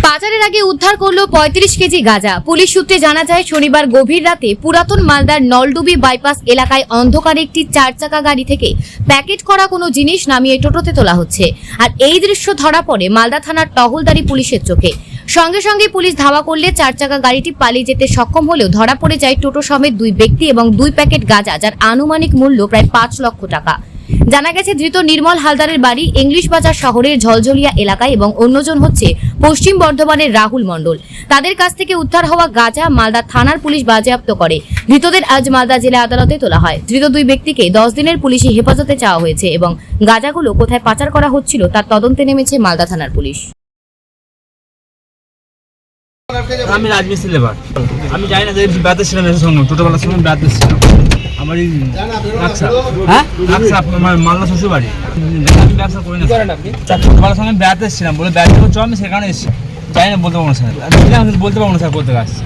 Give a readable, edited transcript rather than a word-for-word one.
পাচারের আগে উদ্ধার করলো ৩৫ কেজি গাঁজা। পুলিশ সূত্রে জানা যায়, শনিবার গভীর রাতে পুরাতন মালদার নলডুবি বাইপাস এলাকায় অন্ধকারে একটি 4 চাকা গাড়ি থেকে প্যাকেট করা কোনো জিনিস নামিয়ে টোটোতে তোলা হচ্ছে। আর এই দৃশ্য ধরা পড়ে মালদা থানার টহলদারি পুলিশের চোখে। সঙ্গে সঙ্গে পুলিশ ধাওয়া করলে 4 চাকা গাড়িটি পালিয়ে যেতে সক্ষম হলেও ধরা পড়ে যায় টোটো সমেত 2 ব্যক্তি এবং 2 প্যাকেট গাঁজা, যার আনুমানিক মূল্য প্রায় 5 লক্ষ টাকা। জানা গেছে, ধৃত নির্মল হালদারের বাড়ি ইংলিশ বাজার শহরের ঝলঝলিয়া এলাকায় এবং অন্যজন হচ্ছে পশ্চিম বর্ধমানের রাহুল মণ্ডল। তাদের কাছ থেকে উদ্ধার হওয়া গাঁজা মালদা থানার পুলিশ বাজেয়াপ্ত করে। ধৃতদের আজ মালদা জেলা আদালতে তোলা হয়। ধৃত 2 ব্যক্তিকে 10 দিনের পুলিশি হেফাজতে চাওয়া হয়েছে এবং গাঁজাগুলো কোথায় পাচার করা হচ্ছিল তার তদন্তে নেমেছে মালদা থানার পুলিশ। আমি রাজমিস্ত্রি লেবার। আমি জানি না যে ব্যাতে ছিলাম এর সঙ্গে টোটোওয়ালার সঙ্গে ব্যাতে ছিলাম। আমার এই মালদা শ্বশুর বাড়ি। আমি ব্যবসা করি না। টোটোওয়ালার সঙ্গে ব্যাতে ছিলাম বলে ব্যাট চ আমি সেখানে এসেছি। জানি না বলতে পারবো না স্যার। বলতে পারবো না স্যার করতে আসছে।